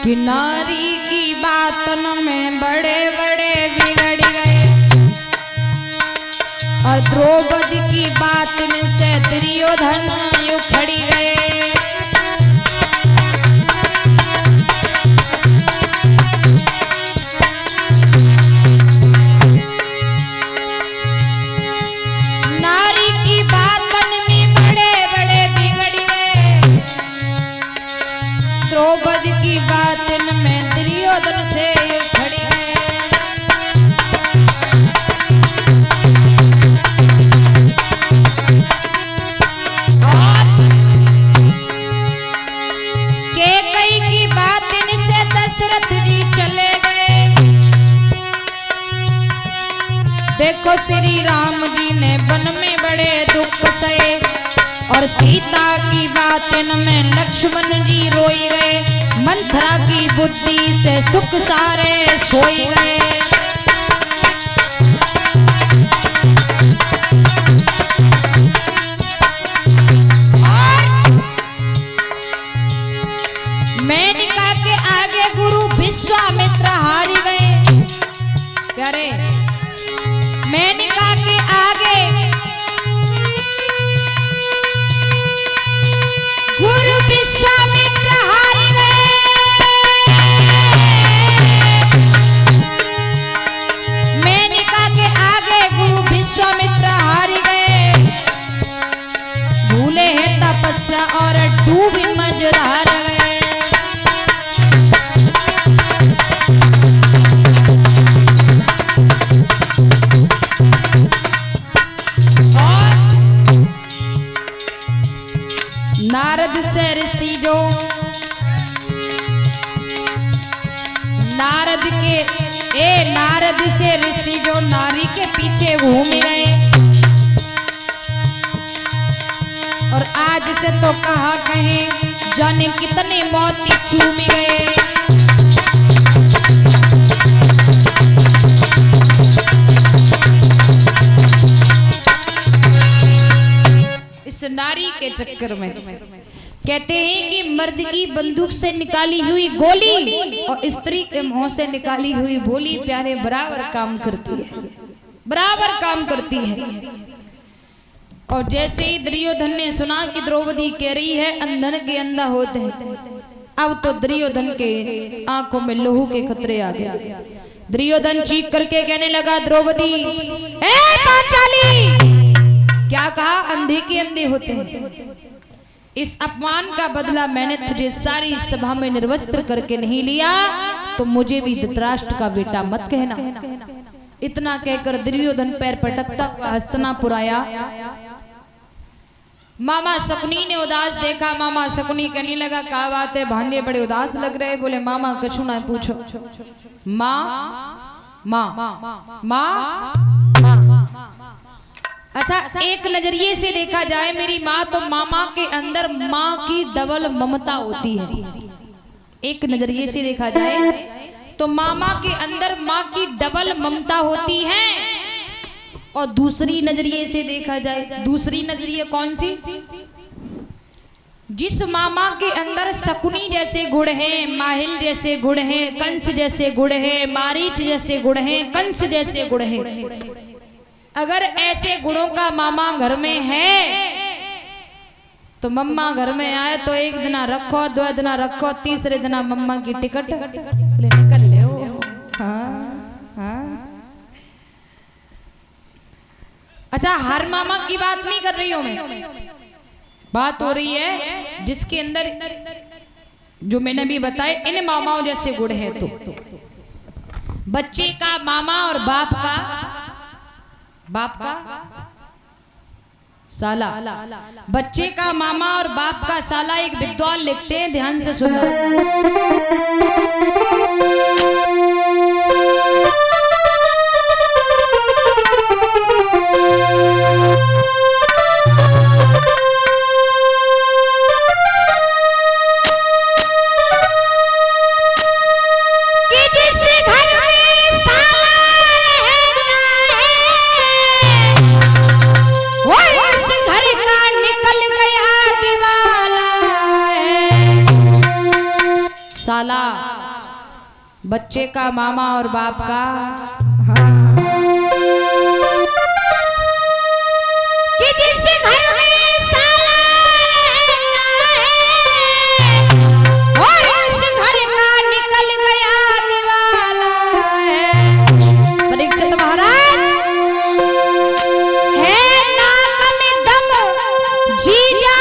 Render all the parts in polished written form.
कि नारी की बातन में बड़े बड़े बिगड़ गए और द्रौपदी की बात में से दुर्योधन उखड़ गए। नारी की बातन में बड़े बड़े बिगड़ गए, द्रौपदी की बातन में दुर्योधन से उखड़ गए। कैकेयी की बातन से दशरथ जी चले गए। देखो श्री राम जी ने वन में बड़े दुख सहे और सीता की बातन में लक्ष्मण जी रोई गए। मंथरा की बुद्धि से सुख सारे सोई गए। मेनका के आगे गुरु विश्वामित्र हारी गए। प्यारे मेनका के आगे गुरु विश्वामित्र हार गए। मेनका के आगे गुरु विश्वामित्र हार गए। भूले हैं तपस्या और डूबी मझधार गए। नारद से ऋषि जो नारद से ऋषि जो नारी के पीछे घूम गए और आज से तो कहा कहें जाने कितने मोती चूम गए। इस नारी के चक्कर में कहते हैं कि मर्द की बंदूक से निकाली हुई गोली और स्त्री के मुंह से निकाली हुई बोली प्यारे बराबर काम करती है, बराबर काम करती है। और जैसे ही दुर्योधन ने सुना कि द्रौपदी कह रही है अंधन के अंधा होते हैं, अब तो दुर्योधन के आंखों में लोहू के खतरे आ गए। दुर्योधन चीख करके कहने लगा द्रौपदी ए पांचाली, क्या कहा अंधे के अंधे होते हैं। इस अपमान का बदला मैंने तुझे सारी सभा में निर्वस्त्र करके नहीं लिया तो मुझे भी धृतराष्ट्र का बेटा मत कहना। इतना कहकर दुर्योधन पैर पटकता हुआ हस्तिनापुर आया। मामा शकुनी ने उदास देखा। मामा शकुनी कहने लगा क्या बात है, भांजे बड़े उदास लग रहे। बोले मामा कछु ना पूछो। माँ माँ माँ अच्छा, एक नजरिए से देखा जाए मेरी माँ तो मामा के अंदर माँ की डबल ममता होती है। एक नजरिए से देखा जाए तो मामा के अंदर माँ की डबल ममता होती है। और दूसरी नजरिए से देखा जाए, दूसरी नजरिए कौन सी, जिस मामा के अंदर शकुनी जैसे गुण हैं, माहिल जैसे गुण हैं, कंस जैसे गुण हैं, मारीच जैसे गुण हैं, कंस जैसे गुण हैं, अगर ऐसे गुणों का मामा घर में है तो मम्मा घर में आए तो एक दिन रखो, दो दिन रखो, तीसरे दिन मम्मा की टिकट निकल ले। हाँ हाँ। अच्छा, हर मामा की बात नहीं कर रही हूं मैं, बात हो रही है जिसके अंदर जो मैंने भी बताया इन मामाओं जैसे गुण है। तो बच्चे का मामा और बाप का साला, बच्चे का मामा और बाप का साला। एक विद्वान लिखते हैं, ध्यान से सुनना। साला, बच्चे का मामा और बाप का हाँ। कि जिस घर में साला रहता है और उस घर का निकल गया दिवाला है। परीक्षित महाराज है नाक में दम जीजा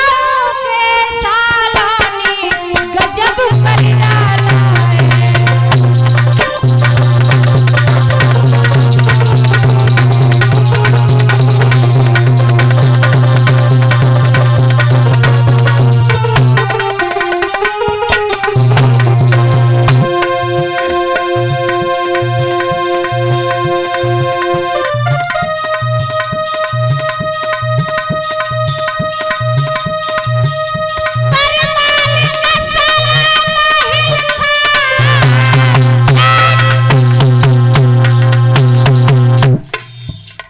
के साला ने गजब कर डाला है।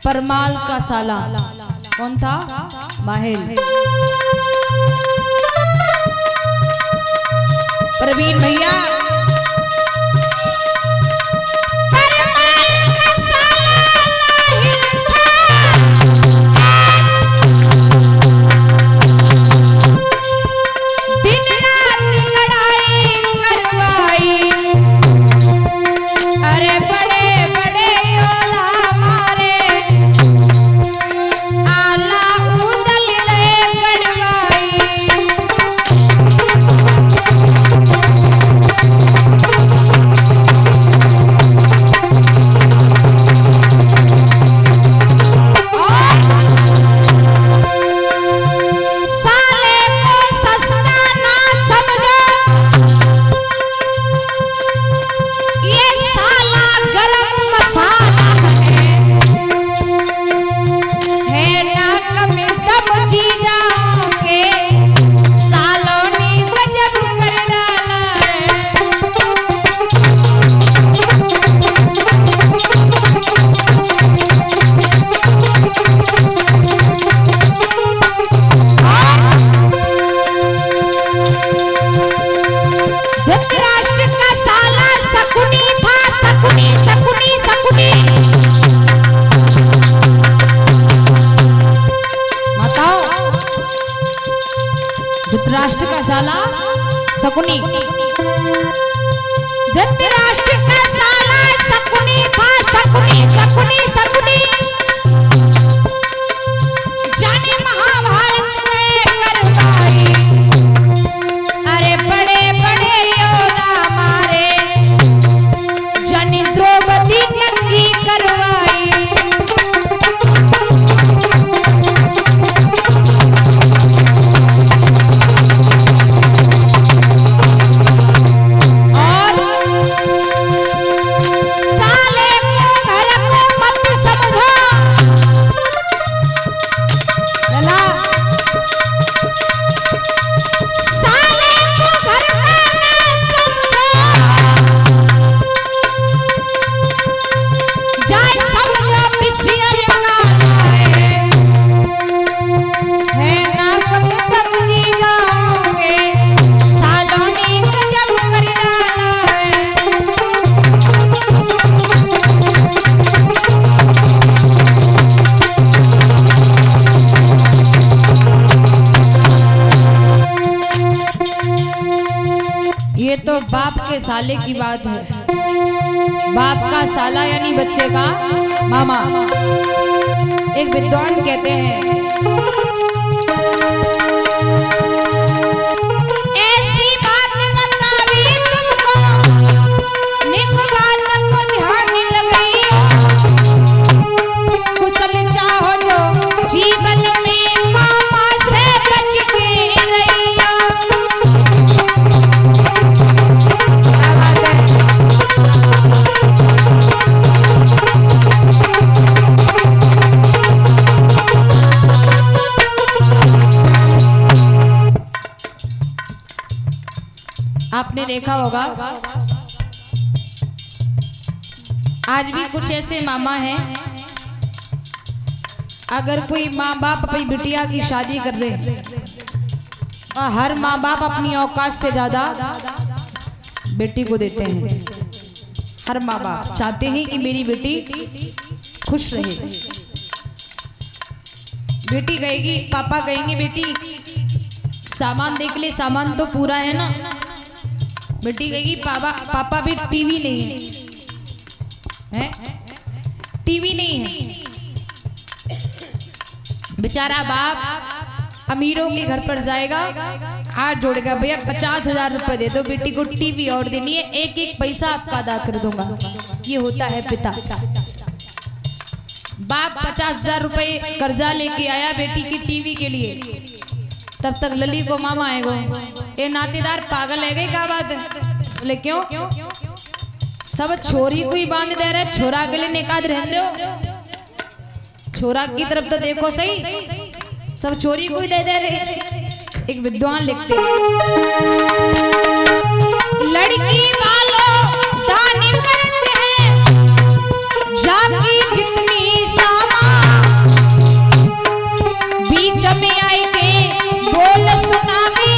परमाल का साला कौन था? माहिल। प्रवीण भैया परमाल का साला माहिल था। दिन रात लड़ाई करवाई, अरे बड़े बड़े योद्धा मारे, आला उदल ले गड़वाई। साले को सस्ता ना समझो, ये साला गरम मसाला है नाक में दम जीजा के सालों ने गजब कर डाला है। धृतराष्ट्र का साला शकुनी था, शकुनी शकुनी शकुनी। बताओ, धृतराष्ट्र का साला शकुनी। धृतराष्ट्र का साला शकुनी था, शकुनी शकुनी शकुनी। जाने महाभारत में करवाई, अरे बड़े बड़े योद्धा मारे, जाने द्रौपदी नंगी करवाई। और साले को घर को मत समझो, लला साले को घर का ना समझो, जाय समझो पिसियर का है नाक में दम जीजा के सालों ने गजब कर डाला है। ये तो बाप के साले की बात है। बाप का साला यानी बच्चे का मामा। एक विद्वान कहते हैं, ऐसी बात बतावी तुमको, निक बात को ध्यान लगी, कुशल चाहो जो जीवन में मामा से बच के रहियो। आपने देखा होगा आज भी कुछ ऐसे मामा हैं, अगर कोई माँ बाप अपनी बिटिया की शादी कर रहे और हर माँ बाप अपनी औकात से ज्यादा बेटी को देते हैं। हर माँ बाप चाहते हैं कि मेरी बेटी खुश रहे। बेटी कहेगी, पापा कहेंगे बेटी सामान देख ले, सामान तो पूरा है ना। बेटी कहेगी पापा भी टीवी नहीं है, टीवी नहीं है। बेचारा बाप अमीरों के घर पर जाएगा, हाथ जोड़ेगा, भैया 50,000 रुपए दे दो, बेटी को टीवी और देनी है, एक एक पैसा आपका अदा कर दूंगा। ये होता है पिता। बाप 50,000 रुपए कर्जा लेके आया बेटी की टीवी के लिए, तब तक लली को मामा आएगा, ये नातेदार पागल है गई, क्या बात है? बोले क्यों? सब छोरी को ही बांध दे रहे, छोरा के लिए निकाद रहने दो, छोरा की तरफ तो देखो सही, सब छोरी को ही दे दे रहे। एक विद्वान लिखते हैं, लड़की वालों दान करते हैं जाकी जितनी सामा, बीच में आई के बोल सुनावी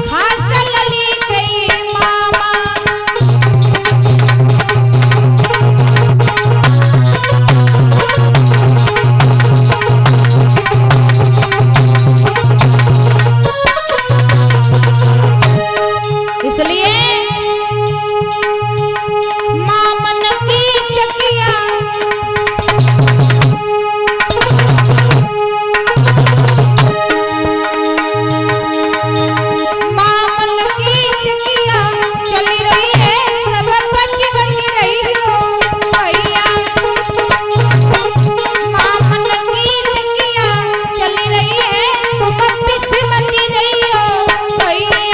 खास लली गई मामा। इसलिए मामन की चकिया चली रही है, सब बच बच रही हो भैया। मामन की चकिया चली रही है, तुम पिसमती रही हो भैया।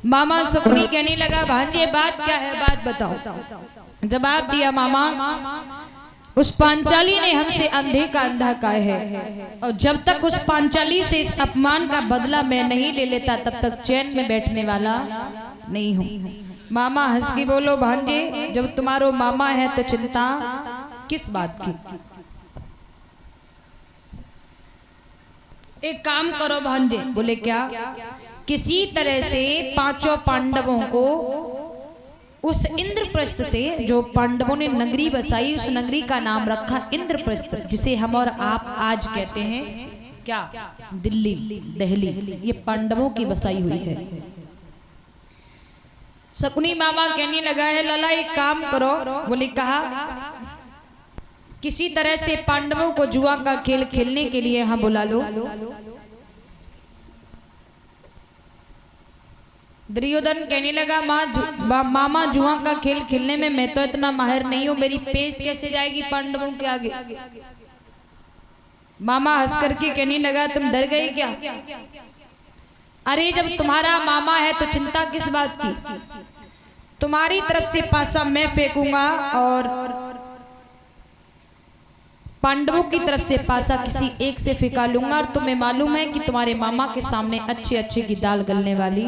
मामा सुखनी कहने लगा, भांजे बात क्या है, बात बताओ। जवाब दिया, मामा उस पांचाली ने हमसे अंधे का अंधा कहा है, और जब तक उस पांचाली से इस अपमान का बदला मैं नहीं ले लेता तब तक चैन में बैठने वाला नहीं हूँ। मामा हंस के बोलो, भांजे जब तुम्हारो मामा है तो चिंता किस बात की। एक काम करो भांजे। बोले क्या? किसी तरह से पांचों पांडवों को उस इंद्रप्रस्थ से, जो पांडवों ने नगरी बसाई, उस नगरी का नाम रखा इंद्रप्रस्थ, जिसे हम और आप आज कहते हैं क्या? दिल्ली, दिल्ली। ये पांडवों की बसाई हुई है। शकुनी मामा कहने लगा है, लला एक काम करो। बोले कहा, किसी तरह से पांडवों को जुआ का खेल खेलने के लिए यहाँ बुला लो। दुर्योधन कहने लगा, मामा जुआ का खेल खेलने में मैं तो इतना माहिर नहीं हूं, मेरी पेश कैसे जाएगी पांडवों के आगे। मामा हंस करके कहने लगा, तुम डर गई क्या? अरे जब तुम्हारा मामा है तो चिंता किस बात की। तुम्हारी तरफ से पासा मैं फेंकूंगा और पांडवों की तरफ से पासा किसी एक से फेंका लूंगा, और तुम्हें मालूम है कि तुम्हारे मामा के सामने अच्छे अच्छे की दाल गलने वाली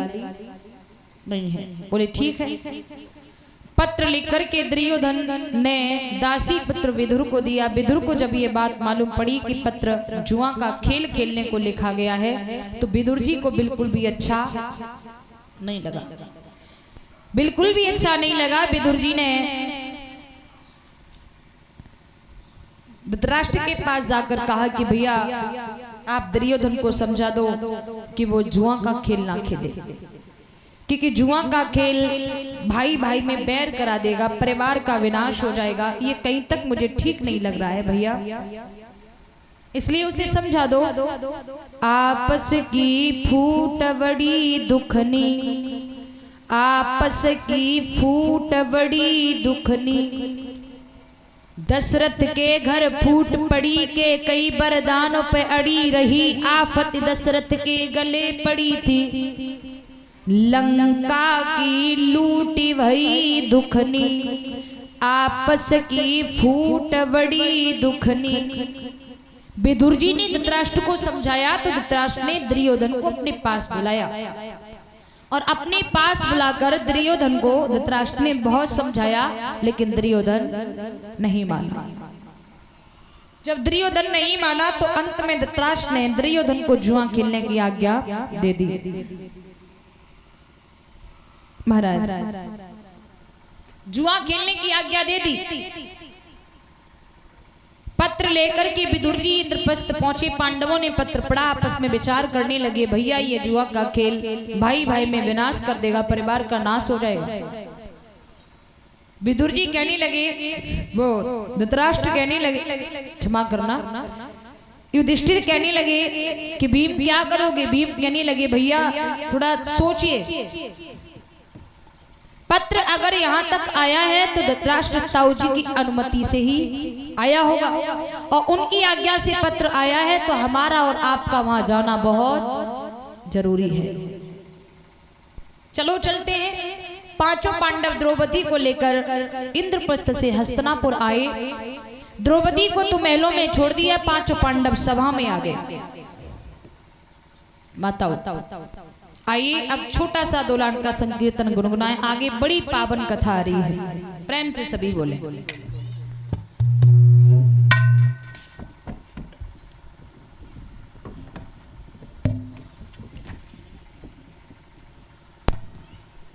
नहीं है। बोले ठीक है। पत्र लिख करके दुर्योधन ने दासी पुत्र विदुर को दिया। विदुर को जब ये बात मालूम पड़ी कि पत्र जुआ का खेल खेलने को लिखा गया है, तो विदुर जी को बिल्कुल भी अच्छा नहीं लगा, बिल्कुल भी अच्छा नहीं लगा। विदुर जी ने धृतराष्ट्र के पास जाकर कहा कि भैया आप दुर्योधन को समझा दो कि वो जुआ का खेल ना खेले, क्योंकि जुआ का खेल भाई भाई में बैर करा देगा, परिवार का विनाश हो जाएगा। ये कहीं तक मुझे ठीक नहीं लग रहा है भैया। इसलिए उसे समझा दो। आपस की फूट बड़ी दुखनी, आपस की फूट बड़ी दुखनी, दशरथ के घर फूट पड़ी के कई वरदानों पे अड़ी रही, आफत दशरथ के गले पड़ी थी, लंका की लूटी भई दुखनी, आपस की फूट बड़ी दुखनी। विदुर जी ने धृतराष्ट्र को समझाया तो धृतराष्ट्र ने दुर्योधन को अपने पास बुलाया और अपने पास बुलाकर दुर्योधन को धृतराष्ट्र ने बहुत समझाया, लेकिन दुर्योधन नहीं माना। जब दुर्योधन नहीं माना तो अंत में धृतराष्ट्र ने दुर्योधन को जुआ खेलने की आज्ञा दे दी। महाराज जुआ खेलने की आज्ञा दे दी। पत्र लेकर के विदुर जी इंद्रप्रस्थ पहुंचे। पांडवों ने पत्र पढ़ा, आपस में विचार करने लगे, भैया ये जुआ का खेल भाई भाई में विनाश कर देगा, परिवार का नाश हो जाएगा। विदुर जी कहने लगे, वो धृतराष्ट्र कहने लगे, क्षमा करना, युधिष्ठिर कहने लगे कि भीम क्या करोगे? भीम कहने लगे, भैया थोड़ा सोचिए, पत्र अगर यहाँ तक आया है तो धृतराष्ट्र ताऊ जी की अनुमति से ही आया होगा और उनकी आज्ञा से पत्र आया है, तो हमारा और आपका वहां जाना बहुत जरूरी है। चलो चलते हैं। पांचों पांडव द्रौपदी को लेकर इंद्रप्रस्थ से हस्तिनापुर आए। द्रौपदी को तो महलों में छोड़ दिया, पांचों पांडव सभा में आ गए। माताओं आइए अब छोटा सा दोलान का संकीर्तन गुनगुनाएं। आगे बड़ी पावन कथा आ रही है, प्रेम से सभी बोले।